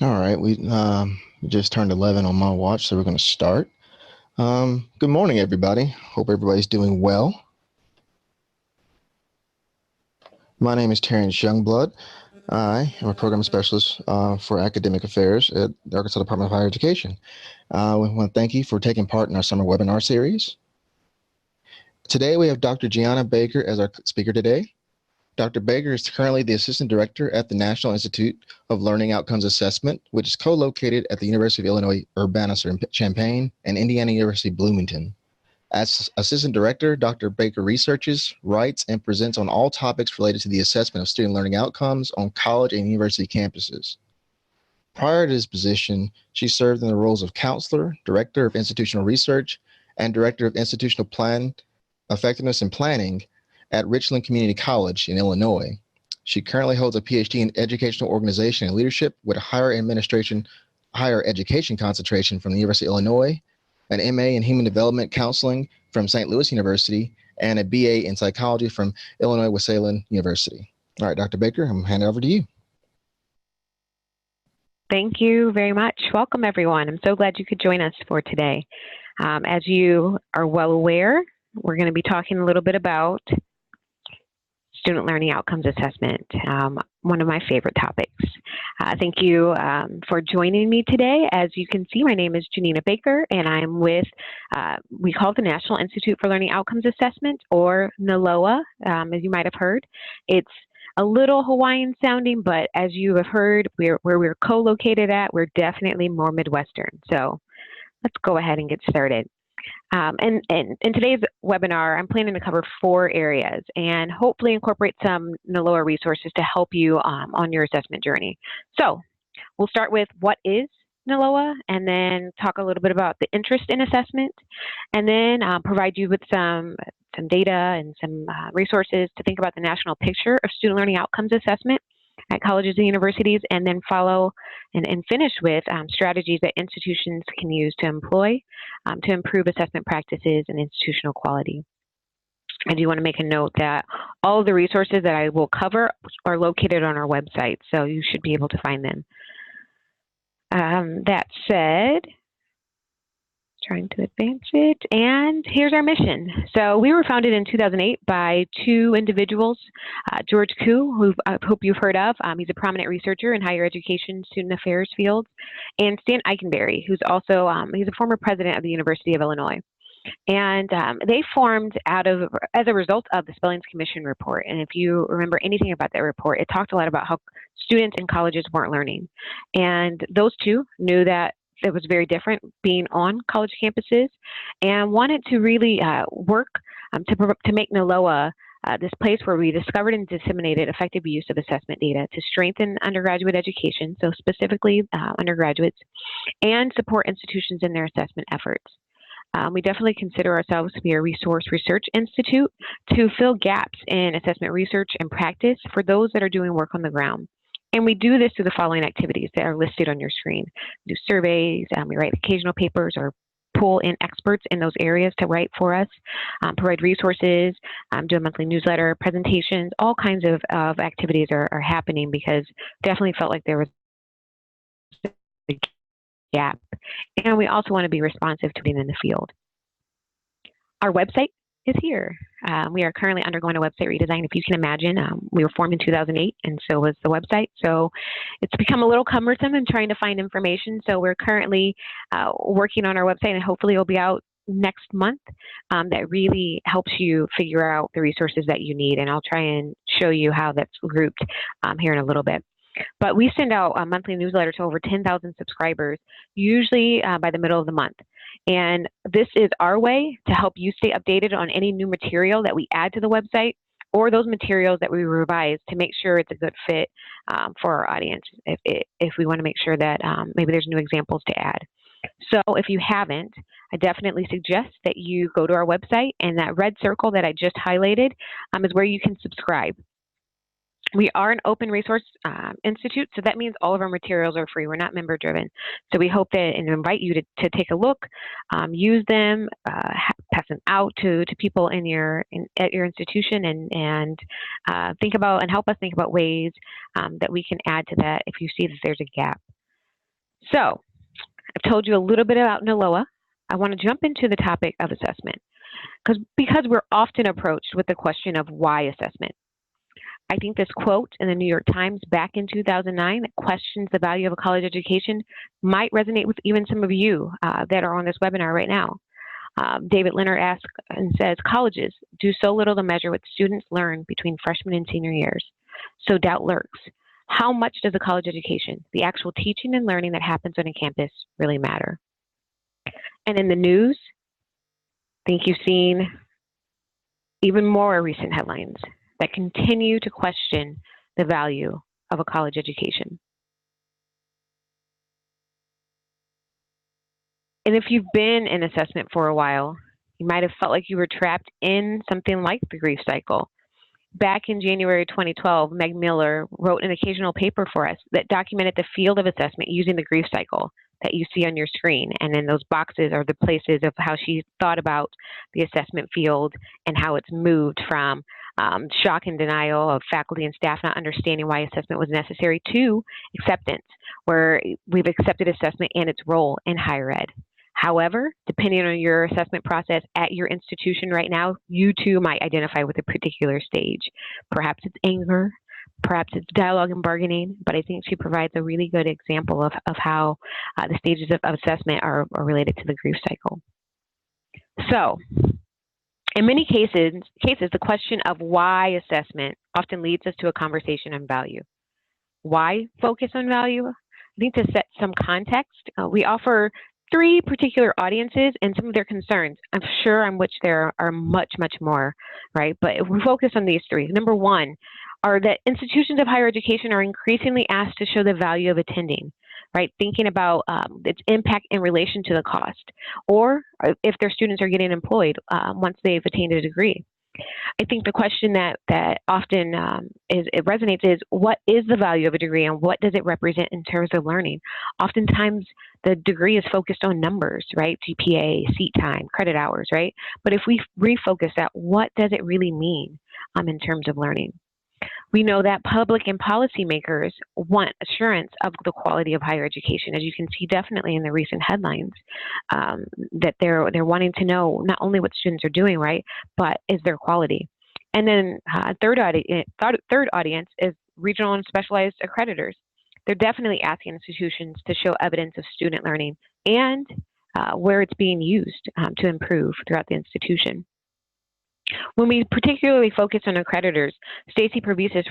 All right, we just turned 11 on my watch, so we're going to start. Good morning, everybody. Hope everybody's doing well. My name is Terrence Youngblood. I am a program specialist for academic affairs at the Arkansas Department of Higher Education. We want to thank you for taking part in our summer webinar series. Today, we have Dr. Gianina Baker as our speaker today. Dr. Baker is currently the Assistant Director at the National Institute of Learning Outcomes Assessment, which is co-located at the University of Illinois Urbana-Champaign and Indiana University Bloomington. As Assistant Director, Dr. Baker researches, writes, and presents on all topics related to the assessment of student learning outcomes on college and university campuses. Prior to this position, she served in the roles of counselor, Director of Institutional Research, and Director of Institutional Plan Effectiveness and Planning at Richland Community College in Illinois. She currently holds a PhD in Educational Organization and Leadership with a higher education concentration from the University of Illinois, an MA in Human Development Counseling from St. Louis University, and a BA in Psychology from Illinois Wesleyan University. All right, Dr. Baker, I'm handing it over to you. Thank you very much. Welcome, everyone. I'm so glad you could join us for today. As you are well aware, we're going to be talking a little bit about student learning outcomes assessment, one of my favorite topics. Thank you for joining me today. As you can see, my name is Gianina Baker, and I'm with, we call it the National Institute for Learning Outcomes Assessment, or NILOA, as you might have heard. It's a little Hawaiian sounding, but as you have heard, where we're co-located at, we're definitely more Midwestern. So let's go ahead and get started. And in today's webinar, I'm planning to cover 4 areas and hopefully incorporate some NILOA resources to help you on your assessment journey. So we'll start with what is NILOA, and then talk a little bit about the interest in assessment, and then provide you with some data and some resources to think about the national picture of student learning outcomes assessment at colleges and universities, and then follow and finish with strategies that institutions can use to employ to improve assessment practices and institutional quality. I do want to make a note that all of the resources that I will cover are located on our website, so you should be able to find them. That said, trying to advance it, and here's our mission. So we were founded in 2008 by 2 individuals, George Koo, who I hope you've heard of. He's a prominent researcher in higher education student affairs fields, and Stan Eikenberry, who's also, he's a former president of the University of Illinois. And they formed as a result of the Spellings Commission report. And if you remember anything about that report, it talked a lot about how students in colleges weren't learning. And those 2 knew that it was very different being on college campuses, and wanted to really work to make NILOA this place where we discovered and disseminated effective use of assessment data to strengthen undergraduate education, so specifically undergraduates, and support institutions in their assessment efforts. We definitely consider ourselves to be a resource research institute to fill gaps in assessment research and practice for those that are doing work on the ground. And we do this through the following activities that are listed on your screen. We do surveys, we write occasional papers, or pull in experts in those areas to write for us, provide resources, do a monthly newsletter, presentations, all kinds of activities are happening, because definitely felt like there was a gap. And we also want to be responsive to being in the field. Our website is here. We are currently undergoing a website redesign. If you can imagine, we were formed in 2008, and so was the website. So it's become a little cumbersome in trying to find information. So we're currently working on our website, and hopefully it'll be out next month. That really helps you figure out the resources that you need. And I'll try and show you how that's grouped here in a little bit. But we send out a monthly newsletter to over 10,000 subscribers, usually by the middle of the month. And this is our way to help you stay updated on any new material that we add to the website, or those materials that we revise to make sure it's a good fit for our audience, if we want to make sure that maybe there's new examples to add. So if you haven't, I definitely suggest that you go to our website, and that red circle that I just highlighted is where you can subscribe. We are an open resource institute, so that means all of our materials are free. We're not member driven. So we hope that and invite you to take a look, use them, pass them out to people at your institution, and think about and help us think about ways that we can add to that if you see that there's a gap. So I've told you a little bit about NILOA. I want to jump into the topic of assessment because we're often approached with the question of why assessment. I think this quote in the New York Times back in 2009 that questions the value of a college education might resonate with even some of you that are on this webinar right now. David Leonard asks and says, colleges do so little to measure what students learn between freshman and senior years. So doubt lurks. How much does a college education, the actual teaching and learning that happens on a campus, really matter? And in the news, I think you've seen even more recent headlines that continue to question the value of a college education. And if you've been in assessment for a while, you might have felt like you were trapped in something like the grief cycle. Back in January 2012, Meg Miller wrote an occasional paper for us that documented the field of assessment using the grief cycle that you see on your screen. And then those boxes are the places of how she thought about the assessment field and how it's moved from shock and denial of faculty and staff not understanding why assessment was necessary to acceptance, where we've accepted assessment and its role in higher ed. However, depending on your assessment process at your institution right now, you too might identify with a particular stage. Perhaps it's anger, perhaps it's dialogue and bargaining, but I think she provides a really good example of how the stages of assessment are related to the grief cycle. So, in many cases, the question of why assessment often leads us to a conversation on value. Why focus on value? I think to set some context, we offer 3 particular audiences and some of their concerns. I'm sure on which there are much, much more, right? But if we focus on these 3, number 1 are that institutions of higher education are increasingly asked to show the value of attending, right? Thinking about its impact in relation to the cost, or if their students are getting employed once they've attained a degree. I think the question that often it resonates is, what is the value of a degree and what does it represent in terms of learning? Oftentimes, the degree is focused on numbers, right? GPA, seat time, credit hours, right? But if we refocus that, what does it really mean in terms of learning? We know that public and policymakers want assurance of the quality of higher education, as you can see definitely in the recent headlines, that they're wanting to know not only what students are doing, right, but is their quality. And then third audience is regional and specialized accreditors. They're definitely asking institutions to show evidence of student learning and where it's being used to improve throughout the institution. When we particularly focus on accreditors, Stacy Provisis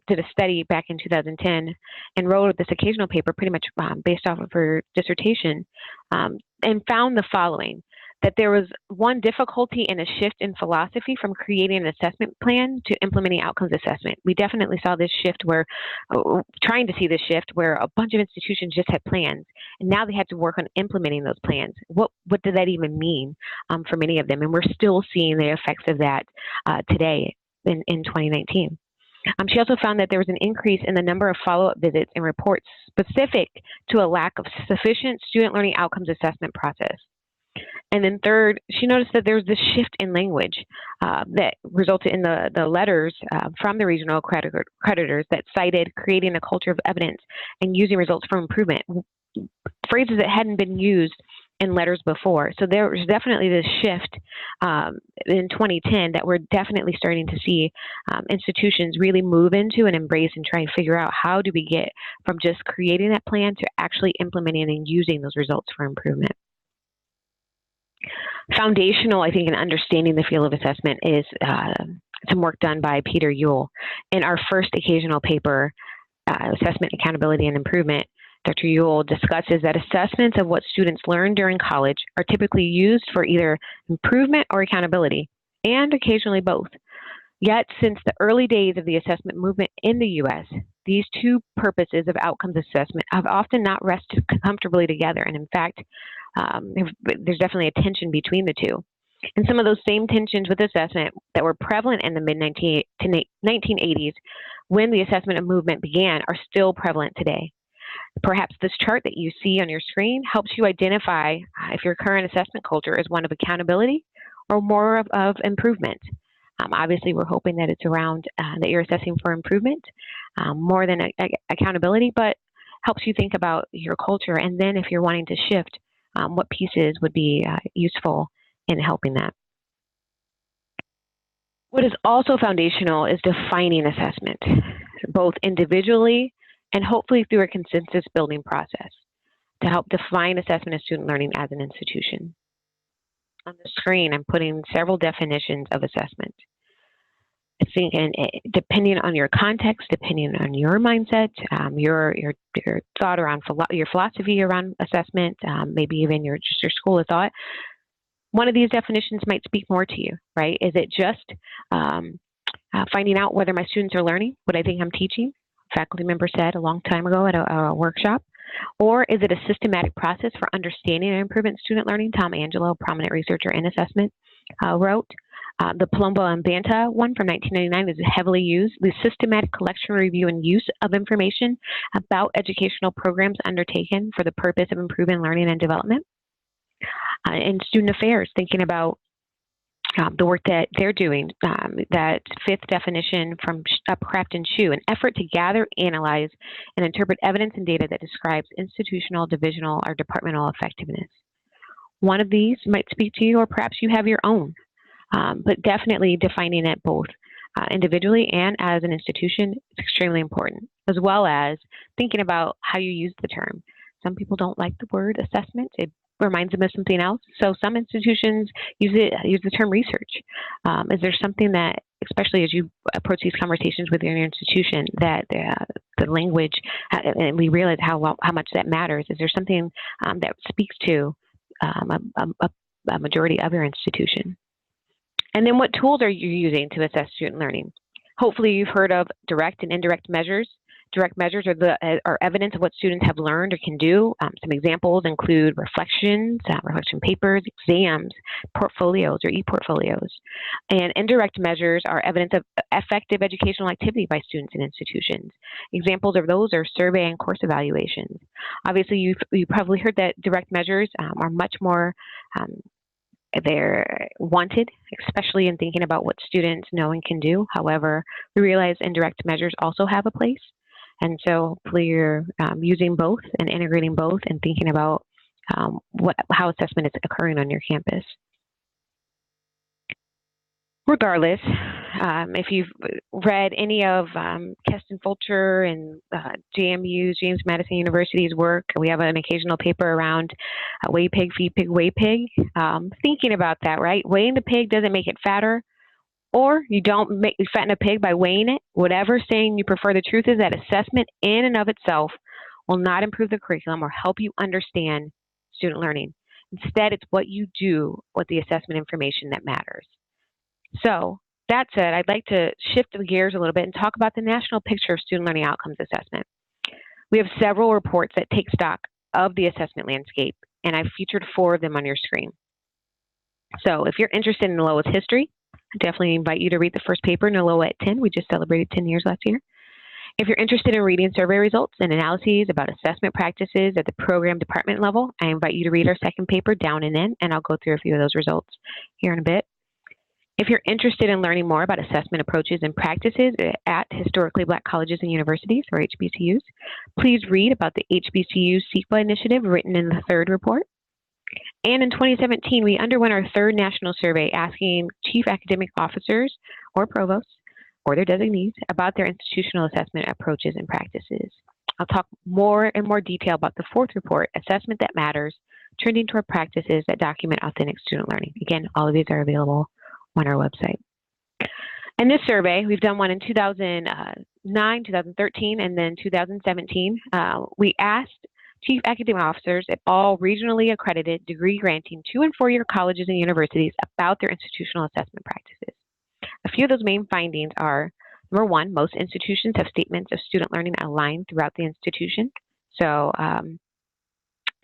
did a study back in 2010 and wrote this occasional paper pretty much based off of her dissertation and found the following, that there was one difficulty in a shift in philosophy from creating an assessment plan to implementing outcomes assessment. We definitely saw this shift trying to see this shift where a bunch of institutions just had plans, and now they had to work on implementing those plans. What did that even mean for many of them? And we're still seeing the effects of that today in 2019. She also found that there was an increase in the number of follow-up visits and reports specific to a lack of sufficient student learning outcomes assessment process. And then third, she noticed that there was this shift in language that resulted in the letters from the regional creditors that cited creating a culture of evidence and using results for improvement, phrases that hadn't been used in letters before. So there was definitely this shift in 2010 that we're definitely starting to see institutions really move into and embrace and try and figure out how do we get from just creating that plan to actually implementing and using those results for improvement. Foundational, I think, in understanding the field of assessment is some work done by Peter Ewell. In our first occasional paper, Assessment, Accountability, and Improvement, Dr. Ewell discusses that assessments of what students learn during college are typically used for either improvement or accountability, and occasionally both. Yet, since the early days of the assessment movement in the U.S., these 2 purposes of outcomes assessment have often not rested comfortably together. And in fact, there's definitely a tension between the 2. And some of those same tensions with assessment that were prevalent in the mid-1980s when the assessment movement began are still prevalent today. Perhaps this chart that you see on your screen helps you identify if your current assessment culture is one of accountability or more of improvement. Obviously, we're hoping that it's around that you're assessing for improvement more than accountability, but helps you think about your culture. And then if you're wanting to shift, what pieces would be useful in helping that. What is also foundational is defining assessment, both individually and hopefully through a consensus building process to help define assessment of student learning as an institution. On the screen, I'm putting several definitions of assessment. I think, and depending on your context, depending on your mindset, your thought around your philosophy around assessment, maybe even your school of thought, one of these definitions might speak more to you, right? Is it just finding out whether my students are learning what I think I'm teaching? A faculty member said a long time ago at a workshop. Or is it a systematic process for understanding and improving student learning? Tom Angelo, a prominent researcher in assessment, wrote. The Palumbo and Banta one from 1999 is heavily used. The systematic collection, review, and use of information about educational programs undertaken for the purpose of improving learning and development. In student affairs, thinking about the work that they're doing, that fifth definition from Craft and Shoe, an effort to gather, analyze, and interpret evidence and data that describes institutional, divisional, or departmental effectiveness. One of these might speak to you, or perhaps you have your own, but definitely defining it both individually and as an institution is extremely important, as well as thinking about how you use the term. Some people don't like the word assessment. It reminds them of something else. So some institutions use the term research. Is there something that, especially as you approach these conversations with your institution, that the language, and we realize how much that matters, is there something that speaks to a majority of your institution? And then what tools are you using to assess student learning? Hopefully you've heard of direct and indirect measures. Direct measures are evidence of what students have learned or can do. Some examples include reflections, reflection papers, exams, portfolios or e-portfolios. And indirect measures are evidence of effective educational activity by students and institutions. Examples of those are survey and course evaluations. Obviously, you've probably heard that direct measures are much more they're wanted, especially in thinking about what students know and can do. However, we realize indirect measures also have a place. And so hopefully you're using both and integrating both and thinking about how assessment is occurring on your campus. Regardless, if you've read any of Keston Fulcher and JMU's, James Madison University's work, we have an occasional paper around weigh pig, feed pig, weigh pig. Thinking about that, right? Weighing the pig doesn't make it fatter, or you don't fatten a pig by weighing it. Whatever saying you prefer, the truth is that assessment in and of itself will not improve the curriculum or help you understand student learning. Instead, it's what you do with the assessment information that matters. So that said, I'd like to shift the gears a little bit and talk about the national picture of student learning outcomes assessment. We have several reports that take stock of the assessment landscape, and I've featured 4 of them on your screen. So if you're interested in NILOA's history, I definitely invite you to read the first paper, NILOA at 10. We just celebrated 10 years last year. If you're interested in reading survey results and analyses about assessment practices at the program department level, I invite you to read our second paper, Down and In, and I'll go through a few of those results here in a bit. If you're interested in learning more about assessment approaches and practices at historically Black colleges and universities, or HBCUs, please read about the HBCU CEQA initiative written in the 3rd report. And in 2017, we underwent our 3rd national survey asking chief academic officers or provosts or their designees about their institutional assessment approaches and practices. I'll talk more and more detail about the 4th report, Assessment That Matters, Trending Toward Practices That Document Authentic Student Learning. Again, all of these are available on our website. And this survey, we've done one in 2009, 2013, and then 2017. We asked chief academic officers at all regionally accredited degree-granting 2- and 4-year colleges and universities about their institutional assessment practices. A few of those main findings are, number 1, most institutions have statements of student learning aligned throughout the institution. So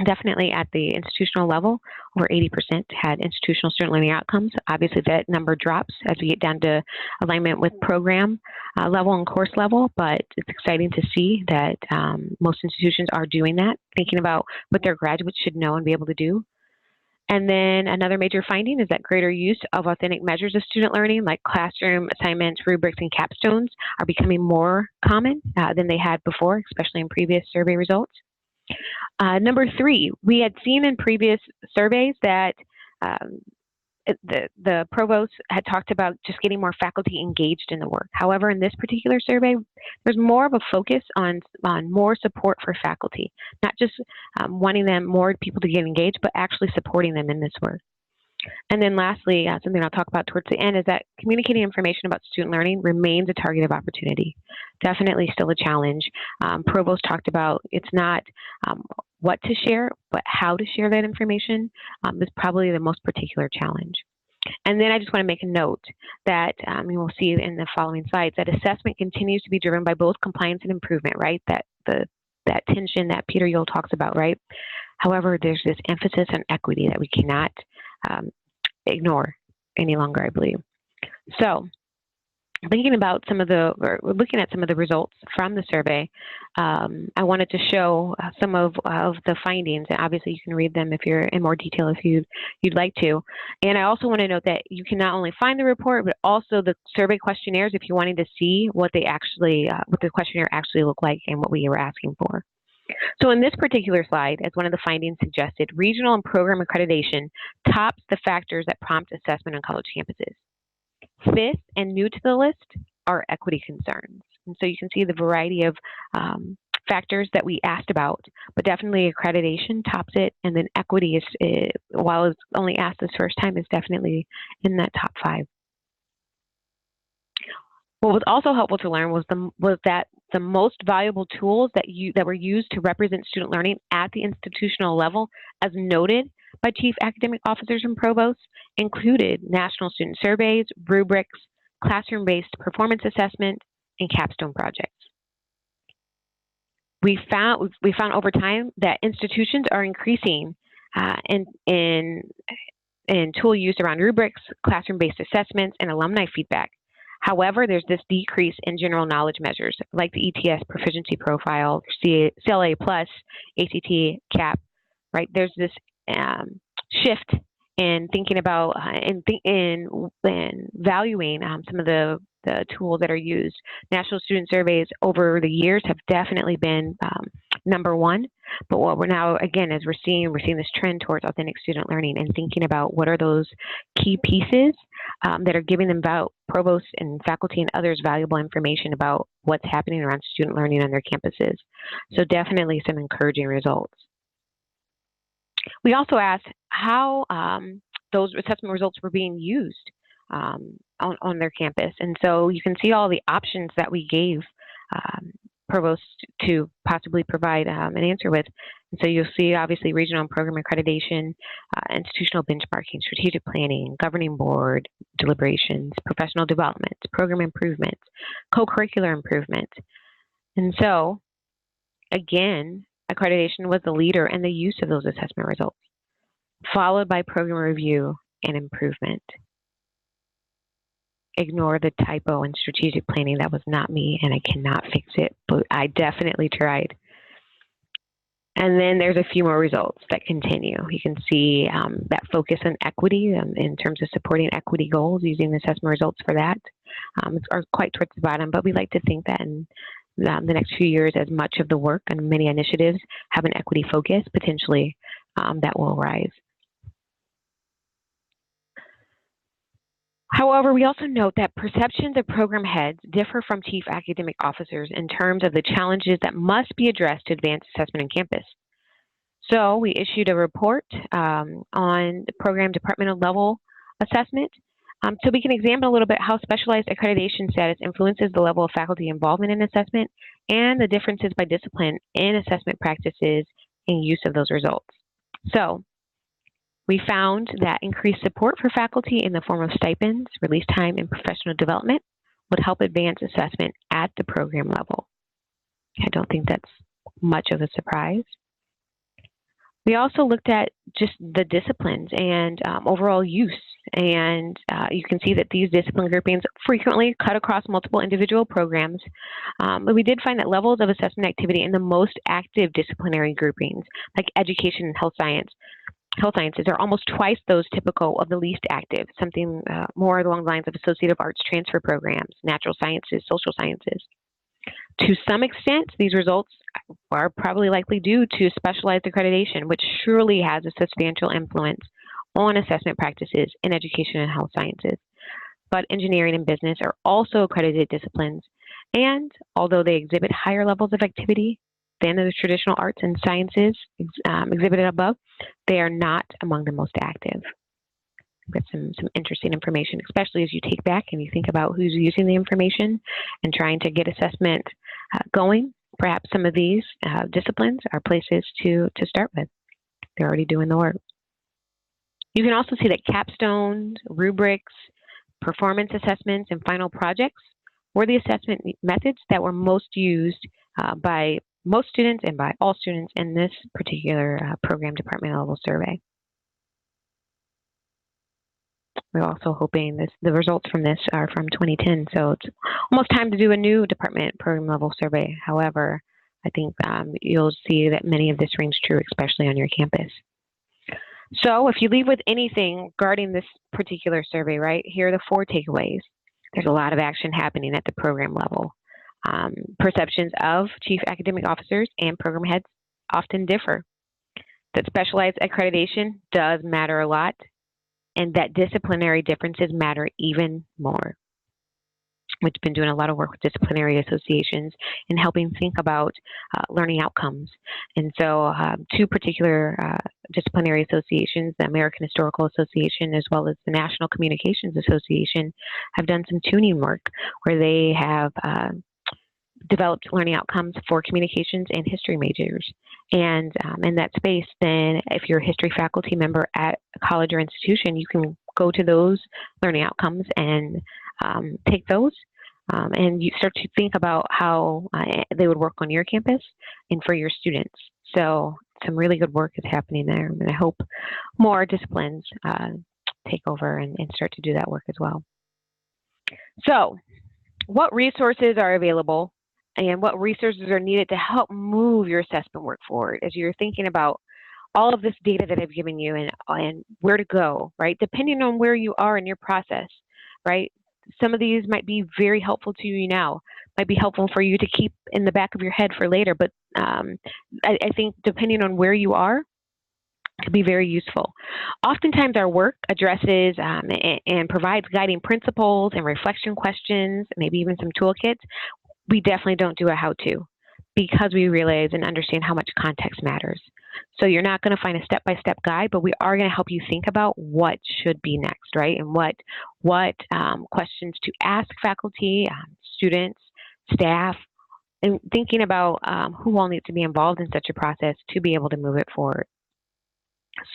definitely at the institutional level, over 80% had institutional student learning outcomes. Obviously, that number drops as we get down to alignment with program level and course level, but it's exciting to see that most institutions are doing that, thinking about what their graduates should know and be able to do. And then another major finding is that greater use of authentic measures of student learning, like classroom assignments, rubrics, and capstones, are becoming more common than they had before, especially in previous survey results. Number 3, we had seen in previous surveys that the provost had talked about just getting more faculty engaged in the work. However, in this particular survey, there's more of a focus on more support for faculty, not just wanting more people to get engaged, but actually supporting them in this work. And then lastly, something I'll talk about towards the end is that communicating information about student learning remains a target of opportunity. Definitely still a challenge. Provost talked about it's not what to share, but how to share that information is probably the most particular challenge. And then I just want to make a note that you will see in the following slides that assessment continues to be driven by both compliance and improvement, right? That tension that Peter Yule talks about, right? However, there's this emphasis on equity that we cannot ignore any longer, I believe. So, looking at some of the results from the survey, I wanted to show some of the findings, and obviously you can read them if you're in more detail if you'd like to. And I also want to note that you can not only find the report, but also the survey questionnaires if you're wanting to see what they actually, what the questionnaire actually looked like and what we were asking for. So in this particular slide, as one of the findings suggested, regional and program accreditation tops the factors that prompt assessment on college campuses. Fifth, and new to the list, are equity concerns. And so you can see the variety of factors that we asked about, but definitely accreditation tops it, and then equity is while it's only asked this first time, is definitely in that top 5. What was also helpful to learn was that the most valuable tools that were used to represent student learning at the institutional level, as noted by chief academic officers and provosts, included national student surveys, rubrics, classroom-based performance assessment, and capstone projects. We found over time that institutions are increasing in tool use around rubrics, classroom-based assessments, and alumni feedback. However, there's this decrease in general knowledge measures like the ETS proficiency profile, CLA plus, ACT, CAP, right? There's this shift in thinking about in valuing some of the tools that are used. National student surveys over the years have definitely been number 1, but what we're now, again, as we're seeing this trend towards authentic student learning and thinking about what are those key pieces that are giving them provosts and faculty and others valuable information about what's happening around student learning on their campuses. So definitely some encouraging results. We also asked how those assessment results were being used on their campus. And so you can see all the options that we gave provosts to possibly provide an answer with. And so you'll see, obviously, regional and program accreditation, institutional benchmarking, strategic planning, governing board deliberations, professional development, program improvement, co-curricular improvement. And so, again, accreditation was the leader in the use of those assessment results, followed by program review and improvement. Ignore the typo in strategic planning. That was not me, and I cannot fix it, but I definitely tried. And then there's a few more results that continue. You can see that focus on equity in terms of supporting equity goals, using the assessment results for that. It's quite towards the bottom, but we like to think that in the next few years, as much of the work and many initiatives have an equity focus, potentially that will rise. However, we also note that perceptions of program heads differ from chief academic officers in terms of the challenges that must be addressed to advance assessment on campus. So we issued a report on the program departmental level assessment so we can examine a little bit how specialized accreditation status influences the level of faculty involvement in assessment and the differences by discipline in assessment practices and use of those results. So we found that increased support for faculty in the form of stipends, release time, and professional development would help advance assessment at the program level. I don't think that's much of a surprise. We also looked at just the disciplines and overall use, and you can see that these discipline groupings frequently cut across multiple individual programs, but we did find that levels of assessment activity in the most active disciplinary groupings, like education and health science, health sciences are almost twice those typical of the least active, something more along the lines of associative arts transfer programs, natural sciences, social sciences. To some extent, these results are probably likely due to specialized accreditation, which surely has a substantial influence on assessment practices in education and health sciences. But engineering and business are also accredited disciplines, and although they exhibit higher levels of activity than the traditional arts and sciences exhibited above, they are not among the most active. Get some interesting information, especially as you take back and you think about who's using the information and trying to get assessment going. Perhaps some of these disciplines are places to start with. They're already doing the work. You can also see that capstones, rubrics, performance assessments, and final projects were the assessment methods that were most used by most students and by all students in this particular program department level survey. We're also hoping the results from this are from 2010, so it's almost time to do a new department program level survey. However, I think you'll see that many of this rings true, especially on your campus. So if you leave with anything regarding this particular survey, right, here are the 4 takeaways. There's a lot of action happening at the program level. Perceptions of chief academic officers and program heads often differ. That specialized accreditation does matter a lot, and that disciplinary differences matter even more. We've been doing a lot of work with disciplinary associations and helping think about learning outcomes. And so 2 particular disciplinary associations, the American Historical Association as well as the National Communications Association, have done some tuning work where they have developed learning outcomes for communications and history majors. And in that space, then if you're a history faculty member at a college or institution, you can go to those learning outcomes and take those and you start to think about how they would work on your campus and for your students. So some really good work is happening there, and I hope more disciplines take over and start to do that work as well. So what resources are available and what resources are needed to help move your assessment work forward as you're thinking about all of this data that I've given you and where to go, right? Depending on where you are in your process, right? Some of these might be very helpful to you now, might be helpful for you to keep in the back of your head for later, but I think depending on where you are, it could be very useful. Oftentimes our work addresses and provides guiding principles and reflection questions, maybe even some toolkits. We definitely don't do a how-to because we realize and understand how much context matters. So you're not going to find a step-by-step guide, but we are going to help you think about what should be next, right? And what questions to ask faculty, students, staff, and thinking about who all needs to be involved in such a process to be able to move it forward.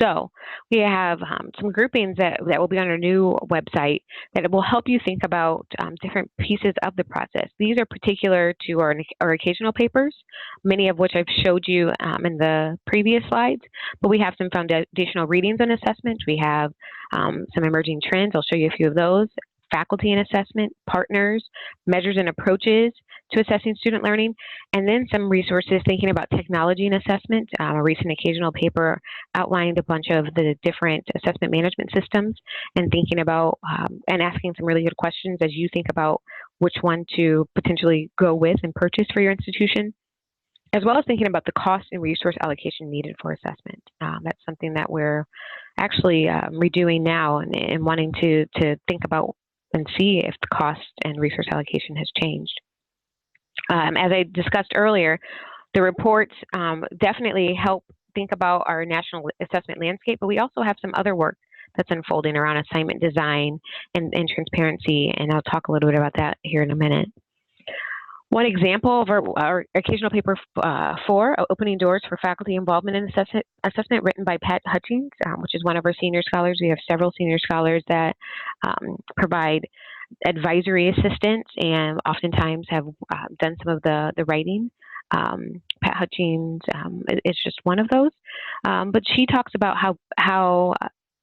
So we have some groupings that will be on our new website that will help you think about different pieces of the process. These are particular to our occasional papers, many of which I've showed you in the previous slides, but we have some foundational readings on assessment. We have some emerging trends. I'll show you a few of those. Faculty and assessment, partners, measures and approaches to assessing student learning, and then some resources thinking about technology and assessment. A recent occasional paper outlined a bunch of the different assessment management systems and thinking about and asking some really good questions as you think about which one to potentially go with and purchase for your institution, as well as thinking about the cost and resource allocation needed for assessment. That's something that we're actually redoing now and wanting to think about and see if the cost and resource allocation has changed. As I discussed earlier, the reports definitely help think about our national assessment landscape, but we also have some other work that's unfolding around assignment design and transparency, and I'll talk a little bit about that here in a minute. One example of our occasional paper 4, Opening Doors for Faculty Involvement in Assessment, written by Pat Hutchings, which is one of our senior scholars. We have several senior scholars that provide advisory assistance and oftentimes have done some of the writing. Pat Hutchings is just one of those. But she talks about how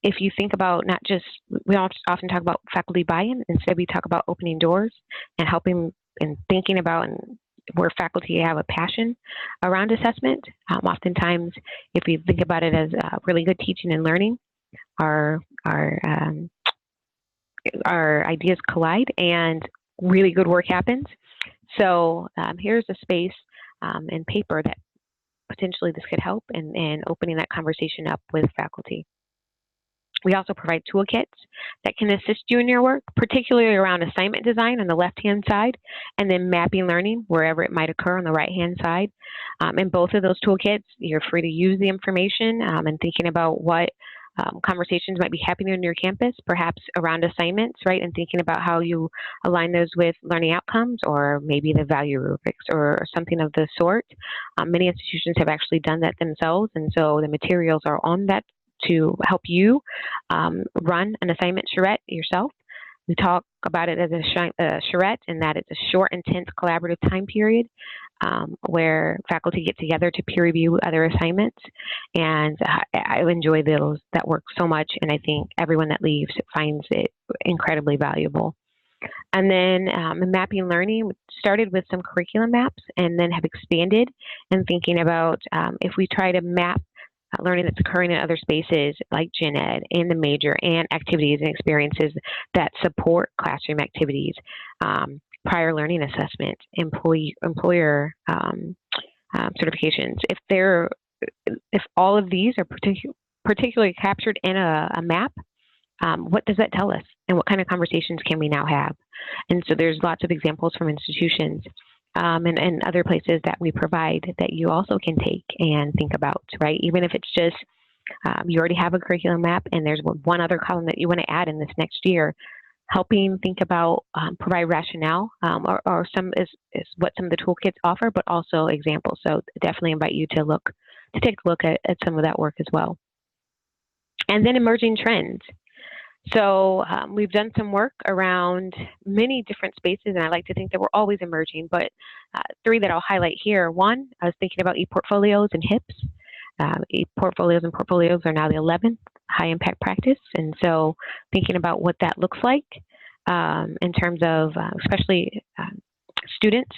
if you think about not just, we often talk about faculty buy-in, instead we talk about opening doors and helping and thinking about and where faculty have a passion around assessment. Oftentimes, if we think about it as really good teaching and learning, our ideas collide and really good work happens. So here's a space and paper that potentially this could help in opening that conversation up with faculty. We also provide toolkits that can assist you in your work, particularly around assignment design on the left-hand side, and then mapping learning wherever it might occur on the right-hand side. In both of those toolkits, you're free to use the information and thinking about what conversations might be happening on your campus, perhaps around assignments, right? And thinking about how you align those with learning outcomes or maybe the value rubrics or something of the sort. Many institutions have actually done that themselves, and so the materials are on that to help you run an assignment charrette yourself. We talk about it as a charrette in that it's a short, intense, collaborative time period where faculty get together to peer review other assignments. And I enjoy that work so much, and I think everyone that leaves finds it incredibly valuable. And then mapping learning started with some curriculum maps and then have expanded and thinking about if we try to map learning that's occurring in other spaces like gen ed and the major and activities and experiences that support classroom activities, prior learning assessment, employer certifications. If all of these are particularly captured in a map, what does that tell us? And what kind of conversations can we now have? And so there's lots of examples from institutions and other places that we provide that you also can take and think about, right? Even if it's just you already have a curriculum map and there's one other column that you want to add in this next year, helping think about, provide rationale or some is what some of the toolkits offer, but also examples. So definitely invite you to take a look at some of that work as well. And then emerging trends. So we've done some work around many different spaces, and I like to think that we're always emerging, but three that I'll highlight here. One, I was thinking about e-portfolios and HIPs. E-portfolios and portfolios are now the 11th high-impact practice, and so thinking about what that looks like in terms of especially students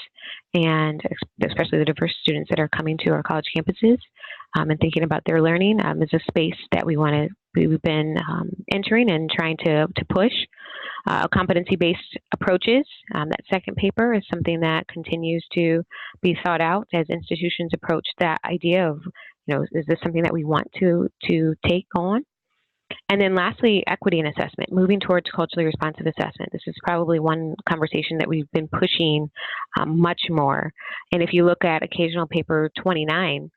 and especially the diverse students that are coming to our college campuses and thinking about their learning is a space that we've been entering and trying to push. Competency-based approaches. That second paper is something that continues to be thought out as institutions approach that idea of, is this something that we want to take on? And then lastly, equity and assessment, moving towards culturally responsive assessment. This is probably one conversation that we've been pushing much more. And if you look at occasional paper 29,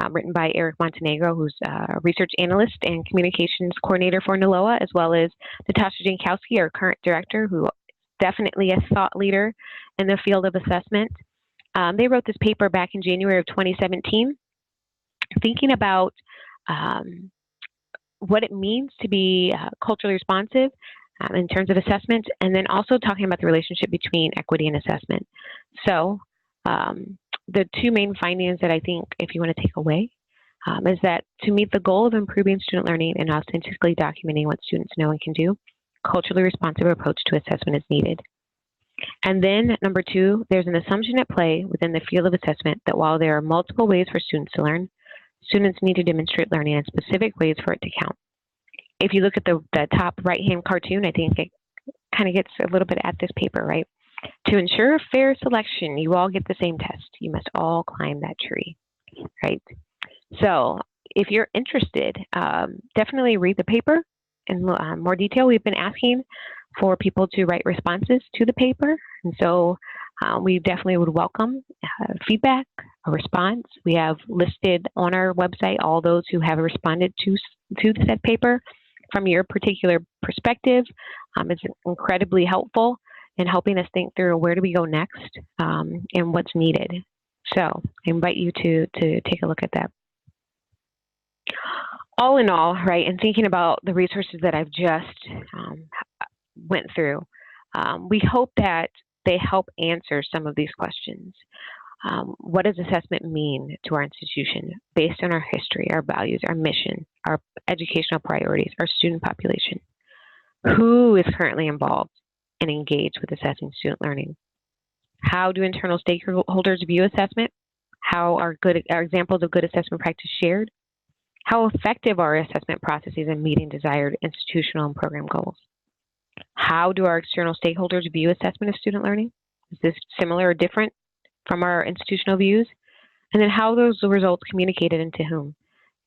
written by Eric Montenegro, who's a research analyst and communications coordinator for NILOA, as well as Natasha Jankowski, our current director, who is definitely a thought leader in the field of assessment. They wrote this paper back in January of 2017, thinking about what it means to be culturally responsive in terms of assessment, and then also talking about the relationship between equity and assessment. So the two main findings that I think if you want to take away is that to meet the goal of improving student learning and authentically documenting what students know and can do, culturally responsive approach to assessment is needed. And then number two, there's an assumption at play within the field of assessment that while there are multiple ways for students to learn, students need to demonstrate learning in specific ways for it to count. If you look at the top right-hand cartoon, I think it kind of gets a little bit at this paper, right? To ensure fair selection, you all get the same test. You must all climb that tree, right? So if you're interested, definitely read the paper in more detail. We've been asking for people to write responses to the paper, and so we definitely would welcome feedback, a response. We have listed on our website all those who have responded to the said paper from your particular perspective. It's incredibly helpful in helping us think through where do we go next and what's needed. So I invite you to take a look at that. All in all, right, and thinking about the resources that I've just went through, we hope that they help answer some of these questions. What does assessment mean to our institution based on our history, our values, our mission, our educational priorities, our student population? Who is currently involved and engaged with assessing student learning? How do internal stakeholders view assessment? How are examples of good assessment practice shared? How effective are assessment processes in meeting desired institutional and program goals? How do our external stakeholders view assessment of student learning? Is this similar or different from our institutional views? And then how are those results communicated and to whom?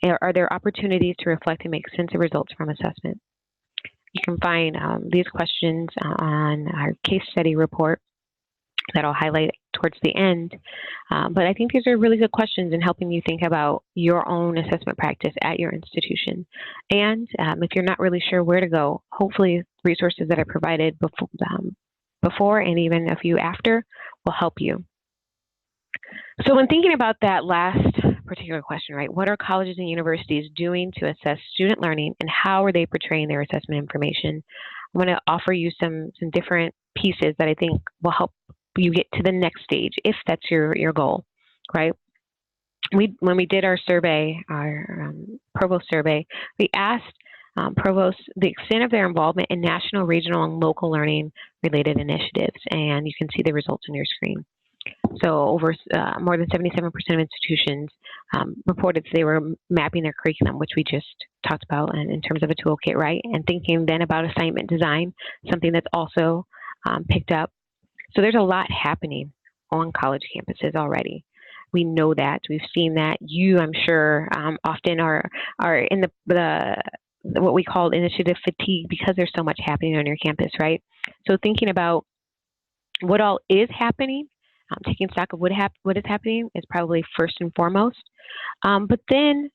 Are there opportunities to reflect and make sense of results from assessment? You can find these questions on our case study report that I'll highlight towards the end. But I think these are really good questions in helping you think about your own assessment practice at your institution. And if you're not really sure where to go, hopefully resources that I provided before and even a few after will help you. So when thinking about that last particular question, right, what are colleges and universities doing to assess student learning and how are they portraying their assessment information? I'm going to offer you some different pieces that I think will help you get to the next stage if that's your goal, right? When we did our survey, our provost survey, we asked provosts the extent of their involvement in national, regional, and local learning related initiatives, and you can see the results on your screen. So over more than 77% of institutions reported they were mapping their curriculum, which we just talked about in terms of a toolkit, right? And thinking then about assignment design, something that's also picked up. So there's a lot happening on college campuses already. We know that. We've seen that. You, I'm sure, often are in the what we call initiative fatigue because there's so much happening on your campus, right? So thinking about what all is happening, taking stock of what is happening is probably first and foremost. But then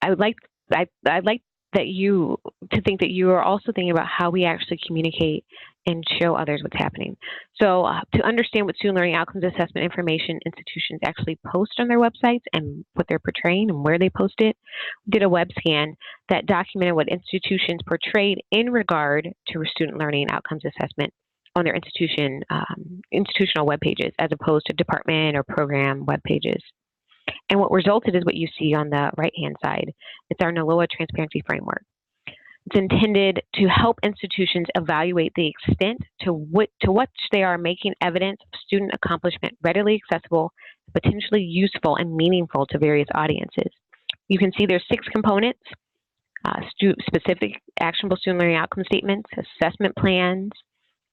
I'd like that you to think that you are also thinking about how we actually communicate and show others what's happening. So to understand what student learning outcomes assessment information institutions actually post on their websites and what they're portraying and where they post it, we did a web scan that documented what institutions portrayed in regard to student learning outcomes assessment on their institutional web pages as opposed to department or program web pages. And what resulted is what you see on the right-hand side. It's our NILOA transparency framework. It's intended to help institutions evaluate the extent to which they are making evidence of student accomplishment readily accessible, potentially useful, and meaningful to various audiences. You can see there's 6 components: specific actionable student learning outcome statements, assessment plans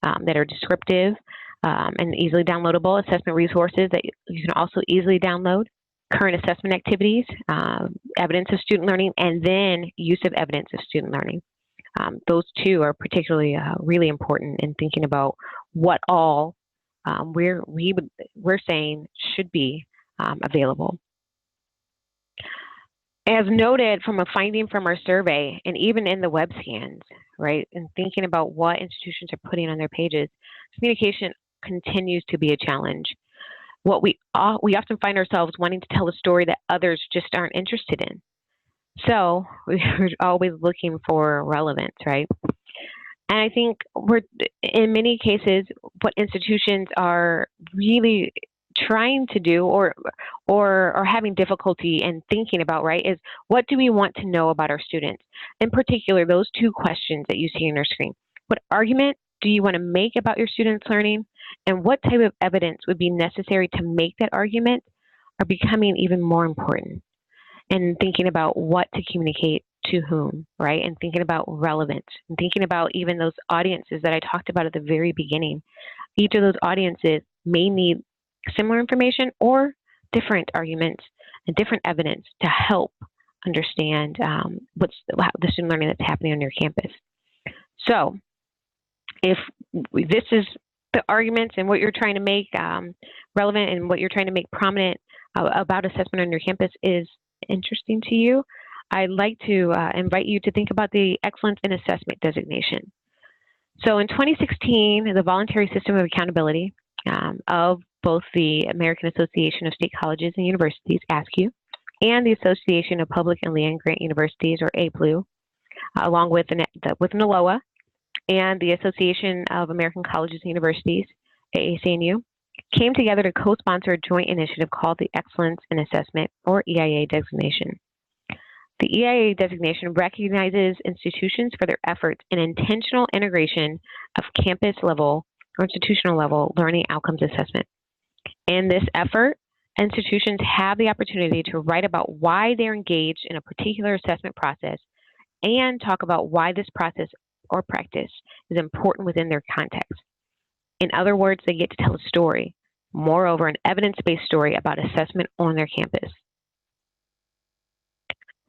that are descriptive and easily downloadable, assessment resources that you can also easily download, current assessment activities, evidence of student learning, and then use of evidence of student learning. Those 2 are particularly really important in thinking about what all we're saying should be available. As noted from a finding from our survey, and even in the web scans, right, and thinking about what institutions are putting on their pages, communication continues to be a challenge. What we often find ourselves wanting to tell a story that others just aren't interested in. So we're always looking for relevance, right? And I think in many cases, what institutions are really trying to do or are having difficulty in thinking about, right, is what do we want to know about our students? In particular, those 2 questions that you see on your screen. What argument do you want to make about your students' learning? And what type of evidence would be necessary to make that argument are becoming even more important. And thinking about what to communicate to whom, right? And thinking about relevance and thinking about even those audiences that I talked about at the very beginning. Each of those audiences may need similar information or different arguments and different evidence to help understand the student learning that's happening on your campus. So if this is the arguments and what you're trying to make relevant and what you're trying to make prominent about assessment on your campus is interesting to you, I'd like to invite you to think about the Excellence in Assessment designation. So in 2016, the Voluntary System of Accountability of both the American Association of State Colleges and Universities, ASCU, and the Association of Public and Land-Grant Universities, or APLU, along with NILOA, and the Association of American Colleges and Universities, AAC&U, came together to co-sponsor a joint initiative called the Excellence in Assessment, or EIA designation. The EIA designation recognizes institutions for their efforts in intentional integration of campus-level or institutional-level learning outcomes assessment In this effort, institutions have the opportunity to write about why they're engaged in a particular assessment process and talk about why this process or practice is important within their context. In other words, they get to tell a story, moreover, an evidence-based story about assessment on their campus.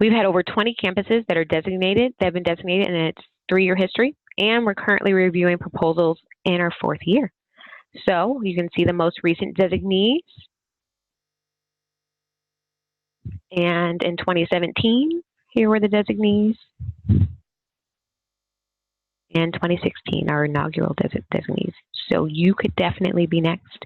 We've had over 20 campuses that have been designated in its 3-year history, and we're currently reviewing proposals in our 4th year. So you can see the most recent designees. And in 2017, here were the designees. In 2016, our inaugural designees. So you could definitely be next.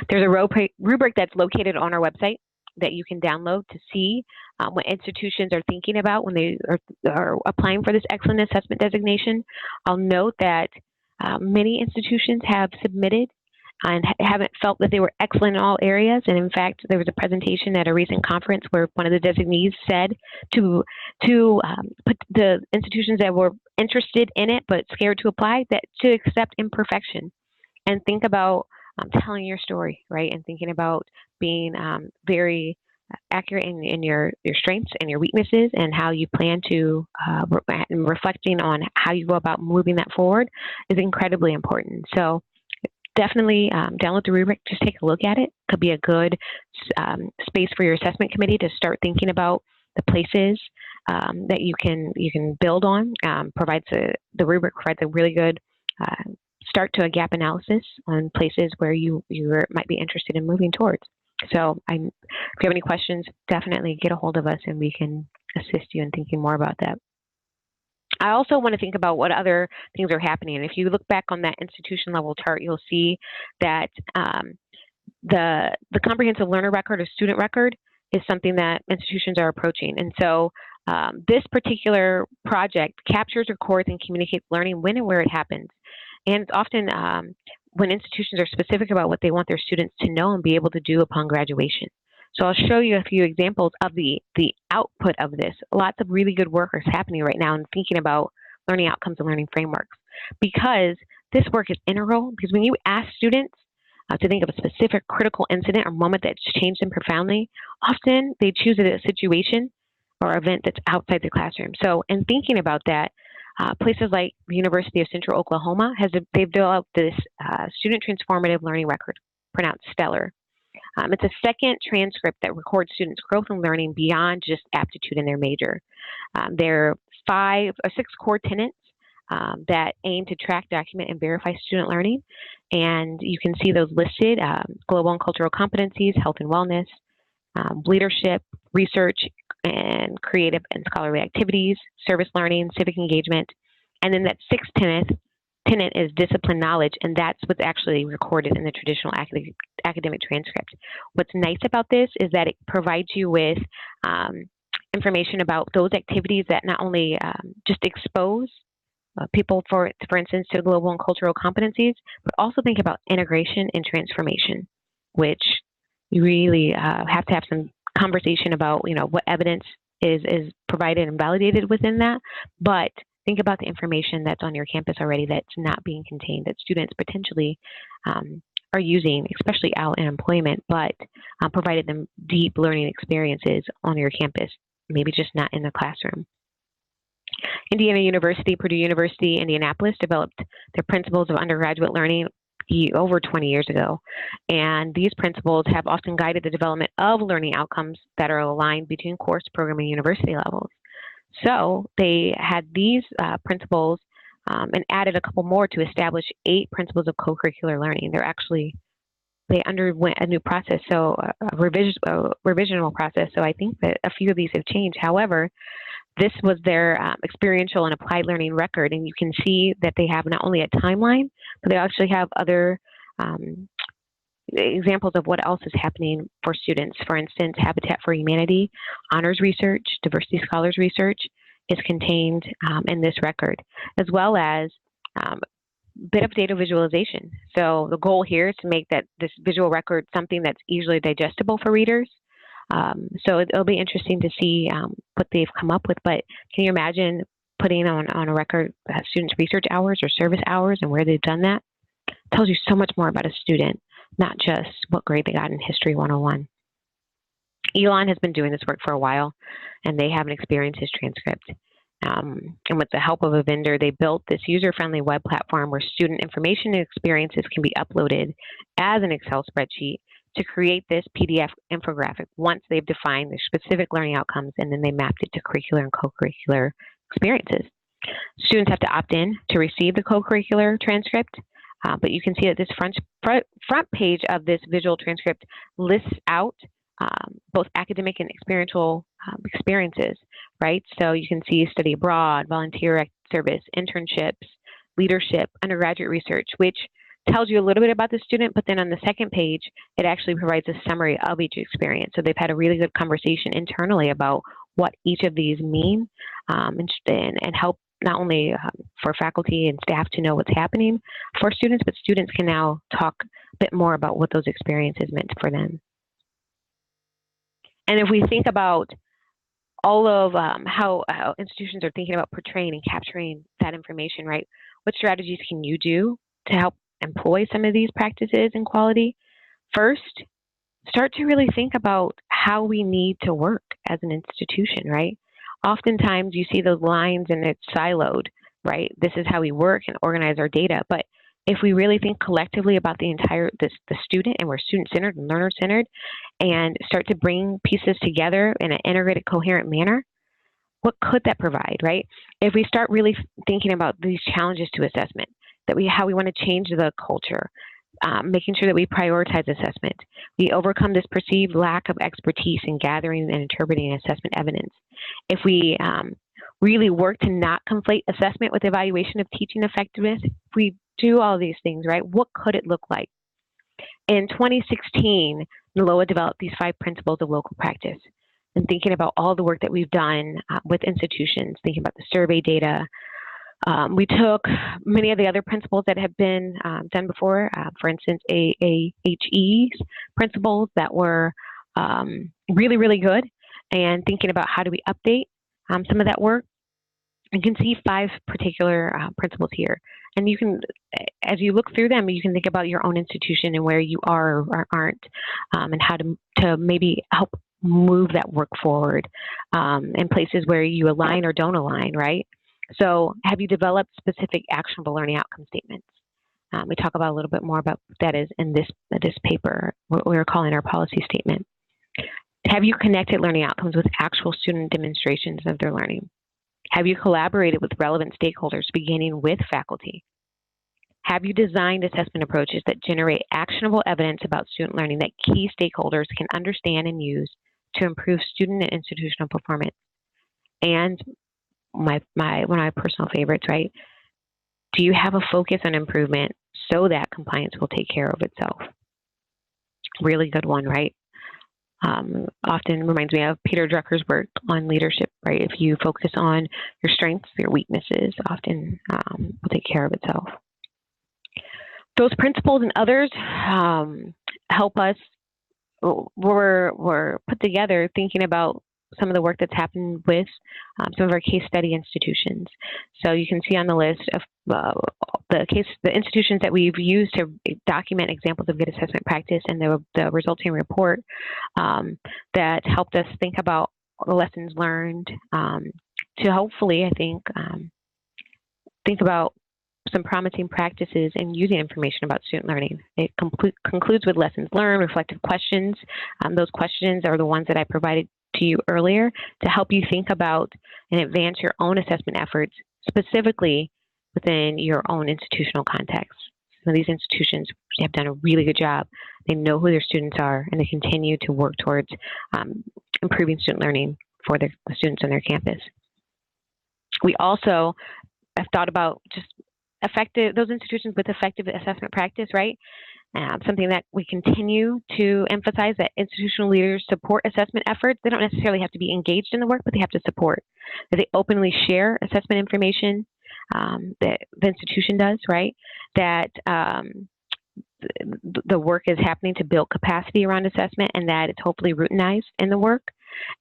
There's a rubric that's located on our website that you can download to see what institutions are thinking about when they are applying for this excellent assessment designation. I'll note that many institutions have submitted and haven't felt that they were excellent in all areas. And in fact, there was a presentation at a recent conference where one of the designees said to put the institutions that were interested in it but scared to apply, that to accept imperfection and think about telling your story, right? And thinking about being very accurate in your strengths and your weaknesses and how you plan to, and reflecting on how you go about moving that forward is incredibly important. So definitely download the rubric, just take a look at it. Could be a good space for your assessment committee to start thinking about the places that you can build on. The rubric provides a really good start to a gap analysis on places where you might be interested in moving towards. So if you have any questions, definitely get a hold of us and we can assist you in thinking more about that. I also want to think about what other things are happening. And if you look back on that institution level chart, you'll see that the comprehensive learner record or student record is something that institutions are approaching. And so this particular project captures, records, and communicates learning when and where it happens. And it's often when institutions are specific about what they want their students to know and be able to do upon graduation. So I'll show you a few examples of the output of this. Lots of really good work is happening right now in thinking about learning outcomes and learning frameworks, because this work is integral. Because when you ask students to think of a specific critical incident or moment that's changed them profoundly, often they choose a situation or event that's outside the classroom. So in thinking about that, places like the University of Central Oklahoma, they've developed this student transformative learning record, pronounced STELLAR. It's a second transcript that records students' growth and learning beyond just aptitude in their major. There are 5 or 6 core tenets that aim to track, document, and verify student learning. And you can see those listed: global and cultural competencies, health and wellness, leadership, research, and creative and scholarly activities, service learning, civic engagement. And then that 6th tenet is discipline knowledge, and that's what's actually recorded in the traditional academic transcript. What's nice about this is that it provides you with information about those activities that not only just expose people, for instance, to global and cultural competencies, but also think about integration and transformation, which you really have to have some conversation about, what evidence is provided and validated within that, but think about the information that's on your campus already that's not being contained, that students potentially are using, especially out in employment, but provided them deep learning experiences on your campus, maybe just not in the classroom. Indiana University, Purdue University, Indianapolis developed their principles of undergraduate learning over 20 years ago. And these principles have often guided the development of learning outcomes that are aligned between course, program, and university levels. So they had these principles and added a couple more to establish 8 principles of co-curricular learning. They underwent a new process, so a revisional process. So I think that a few of these have changed. However, this was their experiential and applied learning record, and you can see that they have not only a timeline, but they actually have other examples of what else is happening for students. For instance, Habitat for Humanity, honors research, diversity scholars research is contained in this record, as well as a bit of data visualization. So the goal here is to make this visual record something that's easily digestible for readers. So it'll be interesting to see what they've come up with. But can you imagine putting on a record students' research hours or service hours and where they've done that? It tells you so much more about a student. not just what grade they got in History 101. Elon has been doing this work for a while, and they have an experiences transcript. And with the help of a vendor, they built this user-friendly web platform where student information and experiences can be uploaded as an Excel spreadsheet to create this PDF infographic once they've defined their specific learning outcomes, and then they mapped it to curricular and co-curricular experiences. Students have to opt in to receive the co-curricular transcript, but you can see that this front page of this visual transcript lists out both academic and experiential experiences, right? So you can see study abroad, volunteer service, internships, leadership, undergraduate research, which tells you a little bit about the student, but then on the second page, it actually provides a summary of each experience. So they've had a really good conversation internally about what each of these mean, and help not only for faculty and staff to know what's happening for students, but students can now talk a bit more about what those experiences meant for them. And if we think about all of how institutions are thinking about portraying and capturing that information, right? What strategies can you do to help employ some of these practices and quality? First, start to really think about how we need to work as an institution, right? Oftentimes you see those lines and it's siloed, right? This is how we work and organize our data. But if we really think collectively about the student, and we're student-centered and learner-centered, and start to bring pieces together in an integrated, coherent manner, what could that provide, right? If we start really thinking about these challenges to assessment, how we want to change the culture, making sure that we prioritize assessment, we overcome this perceived lack of expertise in gathering and interpreting assessment evidence. If we really work to not conflate assessment with evaluation of teaching effectiveness, if we do all these things, right, what could it look like? In 2016, NILOA developed these 5 principles of local practice, and thinking about all the work that we've done with institutions, thinking about the survey data. We took many of the other principles that have been done before, for instance, AAHE's principles that were really, really good, and thinking about how do we update some of that work. You can see 5 particular principles here. And you can, as you look through them, you can think about your own institution and where you are or aren't, and how to maybe help move that work forward in places where you align or don't align, right? So have you developed specific actionable learning outcome statements? We talk about a little bit more about that is in this paper, what we're calling our policy statement. Have you connected learning outcomes with actual student demonstrations of their learning? Have you collaborated with relevant stakeholders, beginning with faculty? Have you designed assessment approaches that generate actionable evidence about student learning that key stakeholders can understand and use to improve student and institutional performance? And one of my personal favorites, right? Do you have a focus on improvement so that compliance will take care of itself? Really good one, right? Often reminds me of Peter Drucker's work on leadership, right? If you focus on your strengths, your weaknesses, often will take care of itself. Those principles and others help us. We're put together thinking about some of the work that's happened with some of our case study institutions. So you can see on the list of the institutions that we've used to document examples of good assessment practice, and the resulting report that helped us think about the lessons learned to hopefully, I think about some promising practices in using information about student learning. It concludes with lessons learned, reflective questions. Those questions are the ones that I provided to you earlier to help you think about and advance your own assessment efforts, specifically within your own institutional context. Some of these institutions have done a really good job. They know who their students are, and they continue to work towards improving student learning for the students on their campus. We also have thought about just those institutions with effective assessment practice, right? Something that we continue to emphasize, that institutional leaders support assessment efforts. They don't necessarily have to be engaged in the work, but they have to support. That they openly share assessment information that the institution does, right? That the work is happening to build capacity around assessment, and that it's hopefully routinized in the work.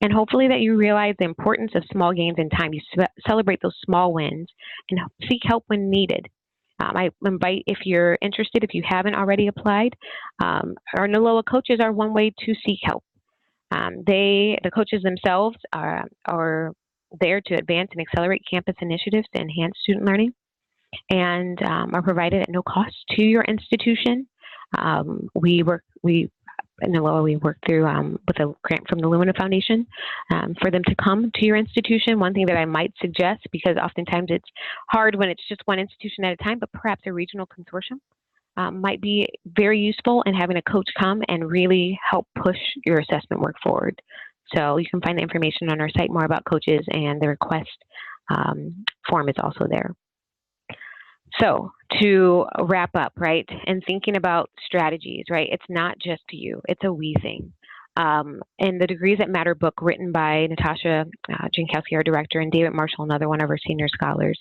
And hopefully that you realize the importance of small gains in time. You celebrate those small wins and seek help when needed. I invite, if you're interested, if you haven't already applied, our NILOA coaches are one way to seek help. The coaches themselves are there to advance and accelerate campus initiatives to enhance student learning, and are provided at no cost to your institution. In NILOA, we work through with a grant from the Lumina Foundation for them to come to your institution. One thing that I might suggest, because oftentimes it's hard when it's just one institution at a time, but perhaps a regional consortium might be very useful in having a coach come and really help push your assessment work forward. So you can find the information on our site more about coaches, and the request form is also there. So to wrap up, right, and thinking about strategies, right, it's not just you, it's a we thing. And the Degrees That Matter book, written by Natasha Jankowski, our director, and David Marshall, another one of our senior scholars,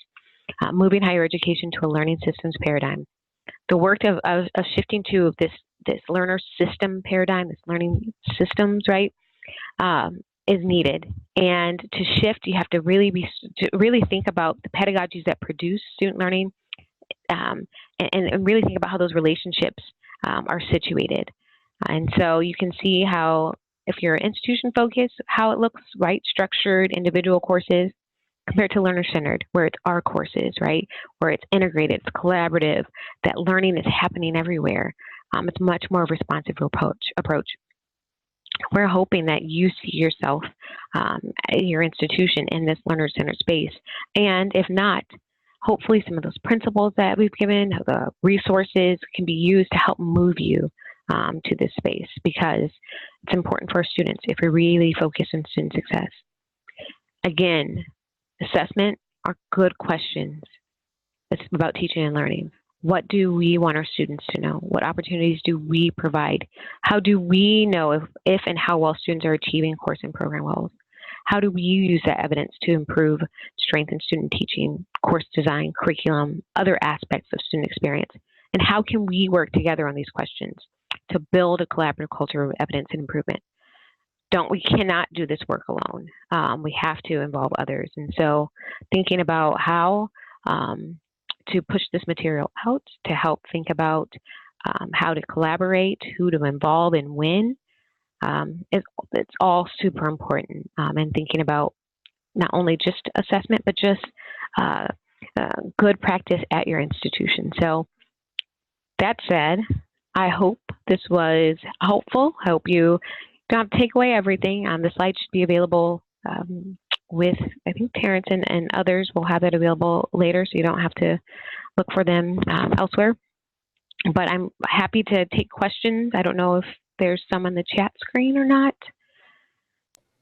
moving higher education to a learning systems paradigm. The work of shifting to this learner system paradigm, this learning systems, right, is needed. And to shift, you have to really think about the pedagogies that produce student learning, and really think about how those relationships are situated. And so you can see how, if you're institution focused, how it looks, right, structured individual courses compared to learner-centered, where it's our courses, right, where it's integrated, it's collaborative, that learning is happening everywhere. It's much more of a responsive approach. We're hoping that you see yourself at your institution in this learner-centered space. And if not, hopefully some of those principles that we've given, the resources, can be used to help move you to this space, because it's important for our students if we really focus on student success. Again, assessment are good questions. It's about teaching and learning. What do we want our students to know? What opportunities do we provide? How do we know if and how well students are achieving course and program goals? How do we use that evidence to improve, strengthen student teaching, course design, curriculum, other aspects of student experience? And how can we work together on these questions to build a collaborative culture of evidence and improvement? We cannot do this work alone. We have to involve others. And so thinking about how to push this material out, to help think about how to collaborate, who to involve, and when, it's all super important. And thinking about not only just assessment, but just good practice at your institution. So that said, I hope this was helpful. I hope you don't have to take away everything. The slides should be available with, I think, Terrence and others will have that available later, so you don't have to look for them elsewhere. But I'm happy to take questions. I don't know if there's some on the chat screen or not.